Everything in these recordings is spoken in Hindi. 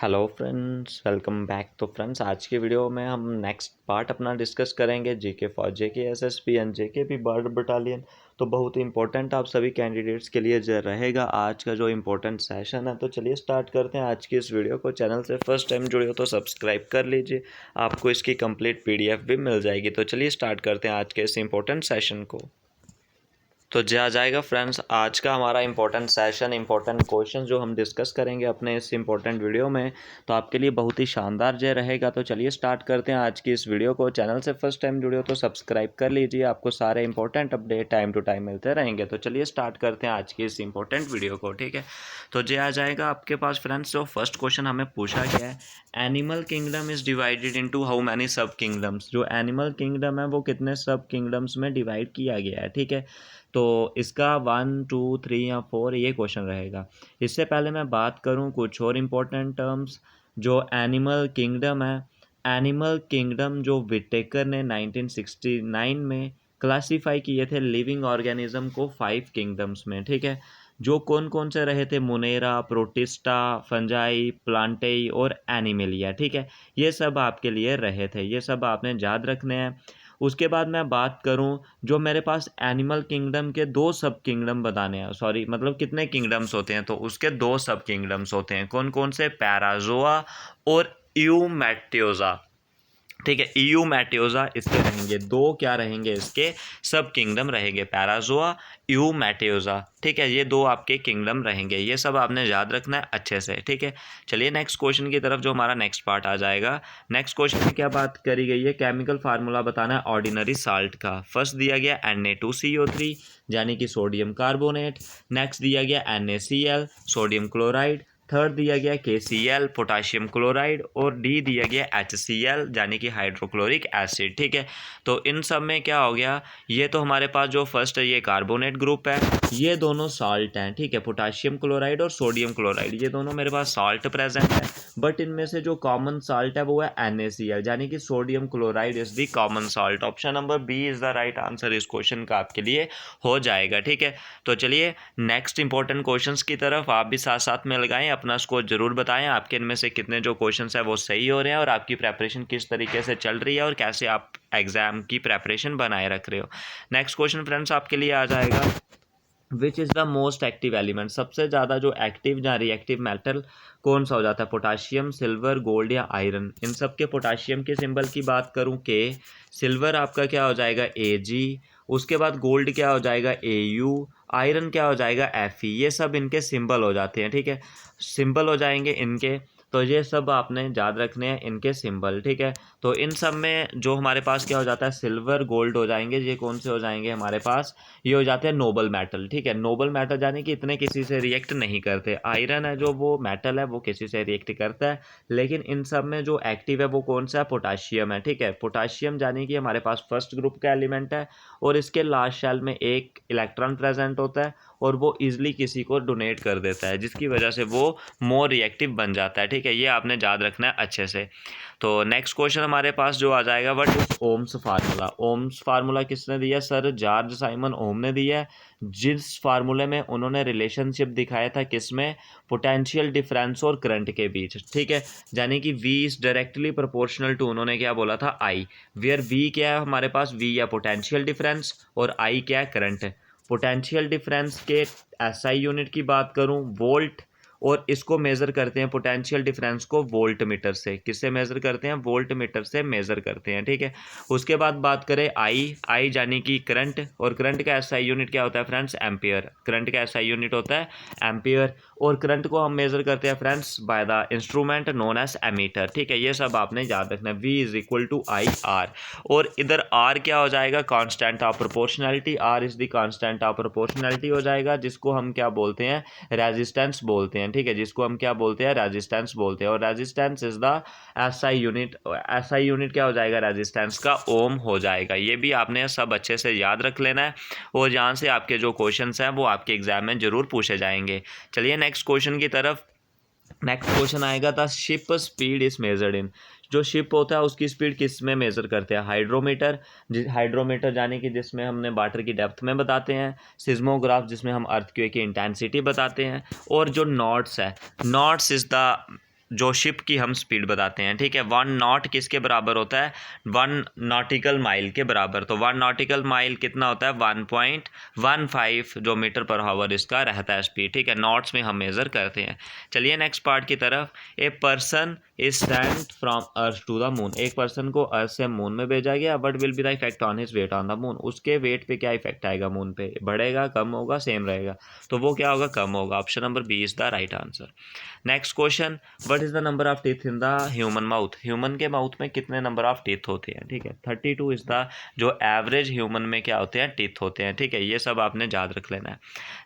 Hello friends, welcome back. तो फ्रेंड्स, आज की वीडियो में हम नेक्स्ट पार्ट अपना डिस्कस करेंगे GK for JK SSB and JK भी बॉर्डर बटालियन। तो बहुत ही इंपॉर्टेंट आप सभी कैंडिडेट्स के लिए जो रहेगा आज का जो इम्पोर्टेंट सेशन है। तो चलिए स्टार्ट करते हैं आज की इस वीडियो को। चैनल से फर्स्ट टाइम जुड़े हो तो सब्सक्राइब कर लीजिए, आपको इसकी कंप्लीट पीडीएफ भी मिल जाएगी। तो चलिए स्टार्ट करते हैं आज के इस इम्पोर्टेंट सेशन को। तो आ जाएगा फ्रेंड्स आज का हमारा इंपॉर्टेंट सेशन, इंपॉर्टेंट क्वेश्चन जो हम डिस्कस करेंगे अपने इस इंपॉर्टेंट वीडियो में। तो आपके लिए बहुत ही शानदार रहेगा। तो चलिए स्टार्ट करते हैं आज की इस वीडियो को। चैनल से फर्स्ट टाइम जुड़े हो तो सब्सक्राइब कर लीजिए, आपको सारे important update time to time मिलते रहेंगे। तो चलिए स्टार्ट करते हैं आज की इस इंपॉर्टेंट वीडियो को। ठीक है, तो आ जाएगा आपके पास फ्रेंड्स। जो फर्स्ट क्वेश्चन हमें पूछा गया है, animal kingdom is divided into how many सब किंगडम्स। जो एनिमल किंगडम है वो कितने सब किंगडम्स में डिवाइड किया गया है। ठीक है, तो इसका 1 2 3 या 4 ये क्वेश्चन रहेगा। इससे पहले मैं बात करूँ कुछ और इम्पोर्टेंट टर्म्स। जो एनिमल किंगडम है, एनिमल किंगडम जो विटेकर ने 1969 में क्लासीफाई किए थे लिविंग ऑर्गेनिज्म को 5 किंगडम्स में। ठीक है, जो कौन कौन से रहे थे, मोनेरा, प्रोटिस्टा, फंजाई, प्लांटेई और एनिमेलिया। ठीक है, ये सब आपके लिए रहे थे, ये सब आपने याद रखने हैं। उसके बाद मैं बात करूं, जो मेरे पास एनिमल किंगडम के 2 सब किंगडम बताने हैं, सॉरी मतलब कितने किंगडम्स होते हैं, तो उसके 2 सब किंगडम्स होते हैं। कौन कौन से, पैराजोआ और यूमैट्योजा। ठीक है, यूमैट्योजा इसके रहेंगे 2, क्या रहेंगे इसके सब किंगडम रहेंगे, पैराजोआ, यूमैट्योजा। ठीक है, ये 2 आपके किंगडम रहेंगे, ये सब आपने याद रखना है अच्छे से। ठीक है, चलिए नेक्स्ट क्वेश्चन की तरफ जो हमारा नेक्स्ट पार्ट आ जाएगा। नेक्स्ट क्वेश्चन में क्या बात करी गई है, केमिकल फार्मूला बताना है ऑर्डिनरी साल्ट का। फर्स्ट दिया गया Na2CO3 यानी कि सोडियम कार्बोनेट। नेक्स्ट दिया गया NaCl सोडियम क्लोराइड। थर्ड दिया गया KCl पोटाशियम क्लोराइड। और डी दिया गया HCl यानी कि हाइड्रोक्लोरिक एसिड। ठीक है, तो इन सब में क्या हो गया, ये तो हमारे पास जो फर्स्ट है ये कार्बोनेट ग्रुप है, ये दोनों साल्ट हैं। ठीक है, पोटाशियम क्लोराइड और सोडियम क्लोराइड ये दोनों मेरे पास साल्ट प्रेजेंट है। बट इनमें से जो कॉमन साल्ट है वो है NaCl यानी कि sodium chloride is the common salt. Option number B is the right answer इस क्वेश्चन का आपके लिए हो जाएगा। ठीक है, तो चलिए नेक्स्ट इंपॉर्टेंट क्वेश्चंस की तरफ आप भी साथ साथ में लगाएं, अपना स्कोर जरूर बताएं, आपके इनमें से कितने जो क्वेश्चंस है वो सही हो रहे हैं और आपकी प्रेपरेशन किस तरीके से चल रही है और कैसे आप एग्जाम की प्रेपरेशन बनाए रख रहे हो। नेक्स्ट क्वेश्चन फ्रेंड्स आपके लिए आ जाएगा, which is the most active element. सबसे ज़्यादा जो एक्टिव या रिएक्टिव मेटल कौन सा हो जाता है, पोटाशियम, सिल्वर, गोल्ड या आयरन। इन सब के पोटाशियम के सिंबल की बात करूं के, सिल्वर आपका क्या हो जाएगा Ag, उसके बाद गोल्ड क्या हो जाएगा Au, आयरन क्या हो जाएगा Fe। ये सब इनके सिंबल हो जाते हैं। ठीक है, सिंबल हो जाएंगे इनके, तो ये सब आपने याद रखने हैं इनके सिंबल। ठीक है, तो इन सब में जो हमारे पास क्या हो जाता है, सिल्वर गोल्ड हो जाएंगे, ये कौन से हो जाएंगे हमारे पास, ये हो जाते हैं नोबल मेटल। ठीक है, नोबल मेटल यानी कि इतने किसी से रिएक्ट नहीं करते। आयरन है जो वो मेटल है वो किसी से रिएक्ट करता है, लेकिन इन सब में जो एक्टिव है वो कौन सा है, पोटाशियम है। ठीक है, पोटाशियम यानी कि हमारे पास फर्स्ट ग्रुप का एलिमेंट है और इसके लास्ट शेल में एक इलेक्ट्रॉन प्रेजेंट होता है और वो इजिली किसी को डोनेट कर देता है, जिसकी वजह से वो मोर रिएक्टिव बन जाता है। ठीक है, ये आपने याद रखना है अच्छे से। तो नेक्स्ट क्वेश्चन हमारे पास जो आ जाएगा, what is Ohm's formula. Ohm's formula किसने दिया, सर जॉर्ज साइमन ओम ने दिया है। जिस फार्मूले में उन्होंने रिलेशनशिप दिखाया था किसमें, पोटेंशियल डिफरेंस और करंट के बीच। ठीक है, यानी कि V is directly proportional to, उन्होंने क्या बोला था, I, वेयर V क्या है हमारे पास, V या पोटेंशियल डिफरेंस और I क्या है, करंट। पोटेंशियल डिफरेंस के SI यूनिट की बात करूं, वोल्ट, और इसको मेज़र करते हैं पोटेंशियल डिफरेंस को वोल्ट मीटर से। किससे मेज़र करते हैं, वोल्ट मीटर से मेज़र करते हैं। ठीक है, उसके बाद बात करें आई यानी कि करंट, और करंट का SI यूनिट क्या होता है फ्रेंड्स, एम्पियर। करंट का SI यूनिट होता है एम्पियर, और करंट को हम मेज़र करते हैं friends by the instrument known as ammeter. ठीक है, ये सब आपने याद रखना है, V is equal to I R, और इधर R क्या हो जाएगा, constant of proportionality. R is the constant of proportionality हो जाएगा, जिसको हम क्या बोलते हैं, रेजिस्टेंस बोलते हैं। ठीक है, जिसको हम क्या बोलते हैं, रेजिस्टेंस बोलते हैं, और resistance is the SI unit. SI unit क्या हो जाएगा, रेजिस्टेंस का ओम हो जाएगा। ये भी आपने सब अच्छे से याद रख लेना है, और यहाँ से आपके जो क्वेश्चंस हैं वो आपके एग्जाम में जरूर पूछे जाएंगे। चलिए नेक्स्ट क्वेश्चन की तरफ। नेक्स्ट क्वेश्चन आएगा था, ship speed is measured in. जो शिप होता है उसकी स्पीड किस में मेजर करते हैं, हाइड्रोमीटर। हाइड्रोमीटर यानी कि जिसमें हमने वाटर की डेप्थ में बताते हैं, सिज्मोग्राफ जिसमें हम अर्थक्वेक की इंटेंसिटी बताते हैं, और जो नॉट्स है, नॉट्स इज द जो शिप की हम स्पीड बताते हैं, ठीक है। 1 नॉट किसके बराबर होता है, 1 नॉटिकल माइल के बराबर। तो 1 नॉटिकल माइल कितना होता है, 1.15 जो मीटर पर हावर इसका रहता है स्पीड, ठीक है। नॉट्स में हम मेज़र करते हैं। चलिए नेक्स्ट पार्ट की तरफ। A person is sent from earth to the moon, एक पर्सन को अर्थ से मून में भेजा गया, but will be the effect on his weight on the moon, उसके वेट पे क्या इफेक्ट आएगा मून पे, बढ़ेगा, कम होगा, सेम रहेगा। तो वो क्या होगा, कम होगा। Option number B is the right answer. Next question, what is the number of teeth in the human mouth, human के माउथ में कितने नंबर ऑफ टीथ होते हैं, ठीक है। 32 इज द जो एवरेज ह्यूमन में क्या होते हैं, टीथ होते हैं, ठीक है। ये सब आपने याद रख लेना है।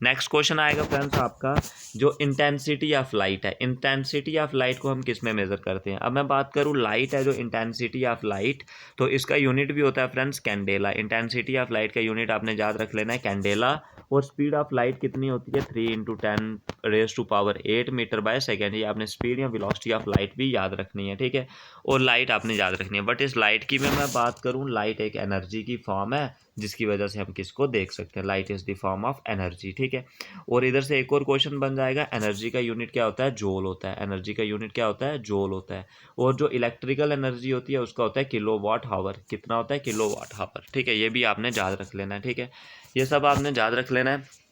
नेक्स्ट क्वेश्चन आएगा फ्रेंड्स आपका, जो इंटेंसिटी ऑफ लाइट है, इंटेंसिटी ऑफ लाइट को हम किस में मेजर करते हैं। अब मैं बात करूँ लाइट है जो इंटेंसिटी ऑफ लाइट, तो इसका यूनिट भी होता है friends candela. Intensity of light का यूनिट आपने याद रख लेना है कैंडेला। और स्पीड ऑफ लाइट कितनी होती है, 3 × 10⁸ मीटर बाय सेकेंड। ये आपने स्पीड या वेलोसिटी ऑफ लाइट भी याद रखनी है, ठीक है। और लाइट आपने याद रखनी है। बट इस लाइट की मैं बात करूँ, लाइट एक एनर्जी की फॉर्म है जिसकी वजह से हम किसको देख सकते हैं, light is the form of energy, ठीक है। और इधर से एक और क्वेश्चन बन जाएगा, एनर्जी का यूनिट क्या होता है, जूल होता है। एनर्जी का यूनिट क्या होता है, जूल होता है। और जो इलेक्ट्रिकल एनर्जी होती है उसका होता है किलोवाट हावर। कितना होता है, किलोवाट हावर, ठीक है। ये भी आपने याद रख लेना है, ठीक है। ये सब आपने याद रख लेना है।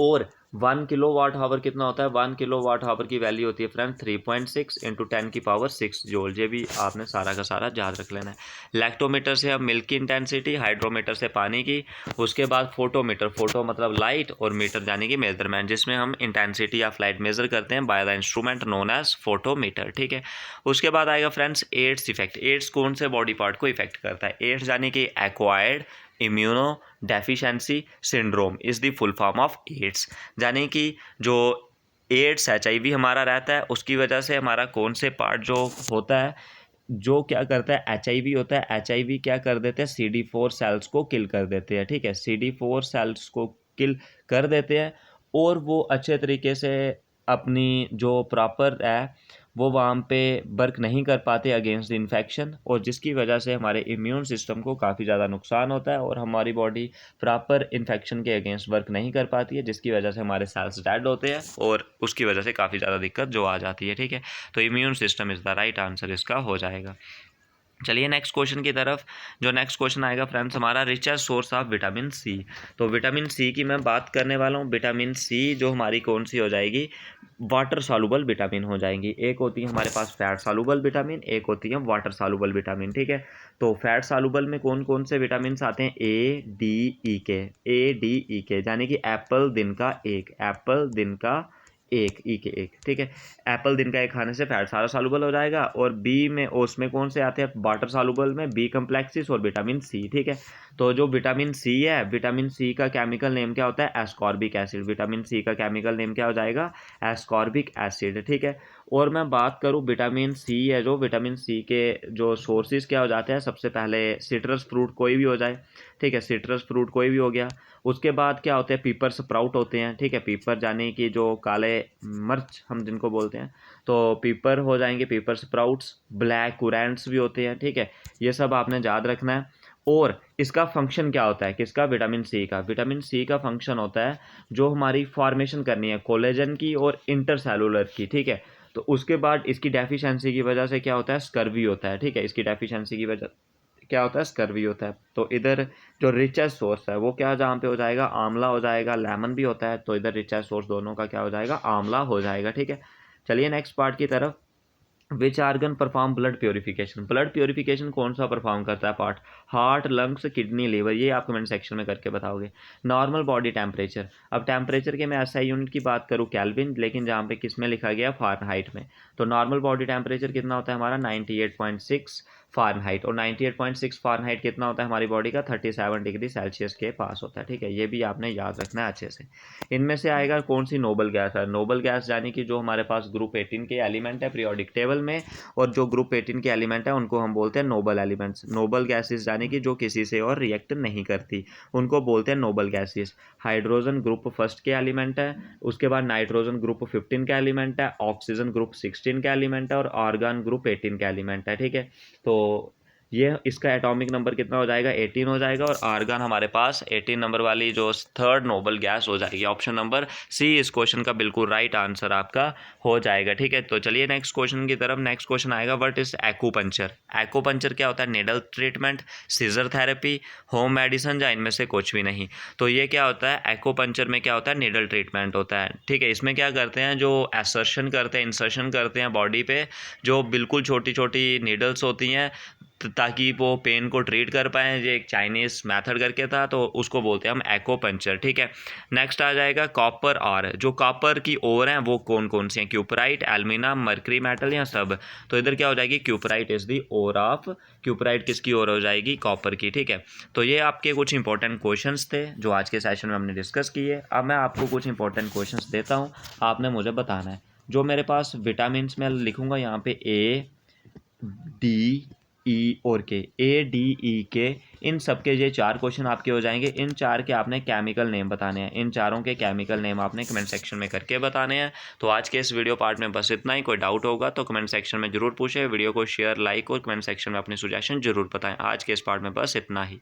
और 1 किलोवाट हावर कितना होता है, 1 किलोवाट हावर की वैल्यू होती है फ्रेंड 3.6 × 10⁶ जूल। ये भी आपने सारा का सारा याद रख लेना है। लैक्टोमीटर से हम मिल्क की इंटेंसिटी, हाइड्रोमीटर से पानी की, उसके बाद फोटोमीटर, फोटो मतलब लाइट, और मीटर यानी कि मेजरमेंट, जिसमें हम इंटेंसिटी ऑफ लाइट मेजर करते हैं by the instrument known as photometer, ठीक है। उसके बाद आएगा फ्रेंड्स एड्स इफेक्ट। एड्स कौन से बॉडी पार्ट को इफेक्ट करता है, एड्स यानी कि acquired immuno deficiency syndrome is the full form of AIDS. यानी कि जो एड्स HIV हमारा रहता है, उसकी वजह से हमारा कौन से पार्ट जो होता है, जो क्या करता है, HIV होता है, HIV क्या कर देते हैं, CD4 सेल्स को किल कर देते हैं, ठीक है। CD4 सेल्स को किल कर देते हैं और वो अच्छे तरीके से अपनी जो प्रॉपर है वो वहाँ पे वर्क नहीं कर पाते अगेंस्ट द इन्फेक्शन, और जिसकी वजह से हमारे इम्यून सिस्टम को काफ़ी ज़्यादा नुकसान होता है और हमारी बॉडी प्रॉपर इन्फेक्शन के अगेंस्ट वर्क नहीं कर पाती है, जिसकी वजह से हमारे सेल्स डेड होते हैं और उसकी वजह से काफ़ी ज़्यादा दिक्कत जो आ जाती है, ठीक है। तो immune system is the right answer इसका हो जाएगा। चलिए नेक्स्ट क्वेश्चन की तरफ। जो नेक्स्ट क्वेश्चन आएगा फ्रेंड्स हमारा, richest source of vitamin C. तो विटामिन सी की मैं बात करने वाला हूँ। विटामिन सी जो हमारी कौन सी हो जाएगी, वाटर सॉल्युबल विटामिन हो जाएंगी। एक होती है हमारे पास फैट सॉल्युबल विटामिन, एक होती है वाटर सॉल्युबल विटामिन, ठीक है। तो फैट सॉल्युबल में कौन कौन से विटामिन आते हैं, A D E के, A D E के यानी कि एप्पल दिन का एक, एप्पल दिन का एक, ई के एक, ठीक है। एप्पल दिन का एक खाने से फैट सारा सॉल्युबल हो जाएगा। और बी में, उसमें कौन से आते हैं वाटर सॉल्युबल में, बी कम्प्लेक्सिस और विटामिन सी, ठीक है। तो जो विटामिन सी है, विटामिन सी का केमिकल नेम क्या होता है, एस्कॉर्बिक एसिड। विटामिन सी का केमिकल नेम क्या हो जाएगा, एस्कॉर्बिक एसिड, ठीक है। और मैं बात करूँ विटामिन सी है, जो विटामिन सी के जो सोर्सेज क्या हो जाते हैं, सबसे पहले सिट्रस फ्रूट कोई भी हो जाए, ठीक है, सिट्रस फ्रूट कोई भी हो गया। उसके बाद क्या होते हैं, पीपर स्प्राउट होते हैं, ठीक है। पीपर यानी कि जो काले मिर्च हम जिनको बोलते हैं, तो पीपर हो जाएंगे, पीपर स्प्राउट्स। ब्लैक कुरेंट्स भी होते हैं, ठीक है। ये सब आपने याद रखना है। और इसका फंक्शन क्या होता है, किसका, विटामिन सी का। विटामिन सी का फंक्शन होता है जो हमारी फॉर्मेशन करनी है कोलेजन की और इंटरसेलुलर की, ठीक है। तो उसके बाद इसकी डेफिशिएंसी की वजह से क्या होता है, स्कर्वी होता है, ठीक है। इसकी डेफिशिएंसी की वजह क्या होता है, स्कर्वी होता है। तो इधर जो रिचेस्ट सोर्स है वो क्या जहाँ पे हो जाएगा, आंवला हो जाएगा। लेमन भी होता है, तो इधर रिचेस्ट सोर्स दोनों का क्या हो जाएगा, आंवला हो जाएगा, ठीक है। चलिए नेक्स्ट पार्ट की तरफ। Which organ perform blood purification. Blood purification कौन सा परफॉर्म करता है part, heart, lungs, kidney, liver. ये आप कमेंट सेक्शन में करके बताओगे। Normal body temperature. अब टेम्परेचर के मैं SI यूनिट की बात करूँ केल्विन, लेकिन जहाँ पे किस में लिखा गया, फ़ारेनहाइट में। तो नॉर्मल बॉडी टेम्परेचर कितना होता है हमारा, 98.6 फ़ारेनहाइट। और 98.6 फ़ारेनहाइट कितना होता है हमारी बॉडी का, 37 डिग्री सेल्सियस के पास होता है, ठीक है। ये भी आपने याद रखना है अच्छे से। इनमें से आएगा कौन सी नोबल गैस है, नोबल गैस यानी कि जो हमारे पास ग्रुप 18 के एलिमेंट है पीरियोडिक टेबल में, और जो ग्रुप 18 के एलिमेंट है उनको हम बोलते हैं नोबल एलिमेंट्स। नोबल गैसेस यानी कि जो किसी से और रिएक्ट नहीं करती, उनको बोलते हैं noble gases. Hydrogen group first के एलिमेंट है, उसके बाद नाइट्रोजन ग्रुप 15 का एलिमेंट है, ऑक्सीजन ग्रुप 16 का एलिमेंट है, और आर्गन ग्रुप 18 का एलिमेंट है, ठीक है। तो ये इसका एटॉमिक नंबर कितना हो जाएगा 18 हो जाएगा, और आर्गन हमारे पास 18 नंबर वाली जो थर्ड नोबल गैस हो जाएगी। ऑप्शन नंबर सी इस क्वेश्चन का बिल्कुल राइट आंसर आपका हो जाएगा। ठीक है, तो चलिए नेक्स्ट क्वेश्चन की तरफ। नेक्स्ट क्वेश्चन आएगा व्हाट इज एक्यूपंक्चर। एक्यूपंक्चर क्या होता है? Needle treatment, seizure therapy, home medicine, या इनमें से कुछ भी नहीं। तो ये क्या होता है? एक्यूपंक्चर में क्या होता है? निडल ट्रीटमेंट होता है। ठीक है, इसमें क्या करते हैं, जो एसर्शन करते हैं, इंसर्शन करते हैं बॉडी पे, जो बिल्कुल छोटी छोटी नीडल्स होती हैं ताकि वो पेन को ट्रीट कर पाएँ। ये एक चाइनीज़ मेथड करके था, तो उसको बोलते हैं हम एक्यूपंक्चर। ठीक है, नेक्स्ट आ जाएगा कॉपर ऑर। जो कॉपर की ओर हैं वो कौन कौन सी हैं? क्यूपराइट, एल्यूमिनियम, मर्करी मेटल, या सब? तो इधर क्या हो जाएगी? Cuprite is the ore of. Cuprite किसकी ओर हो जाएगी? कॉपर की। ठीक है, तो ये आपके कुछ इंपॉर्टेंट क्वेश्चंस थे जो आज के सेशन में हमने डिस्कस किए। अब मैं आपको कुछ इंपॉर्टेंट क्वेश्चंस देता हूँ, आपने मुझे बताना है। जो मेरे पास विटामिन मैं लिखूँगा यहाँ पे ए, डी, ई और के, ए डी ई के, इन सब के ये 4 क्वेश्चन आपके हो जाएंगे। इन 4 के आपने केमिकल नेम बताने हैं। इन चारों के केमिकल नेम आपने कमेंट सेक्शन में करके बताने हैं। तो आज के इस वीडियो पार्ट में बस इतना ही। कोई डाउट होगा तो कमेंट सेक्शन में जरूर पूछें। वीडियो को शेयर, लाइक और कमेंट सेक्शन में अपने सजेशन जरूर बताएं। आज के इस पार्ट में बस इतना ही।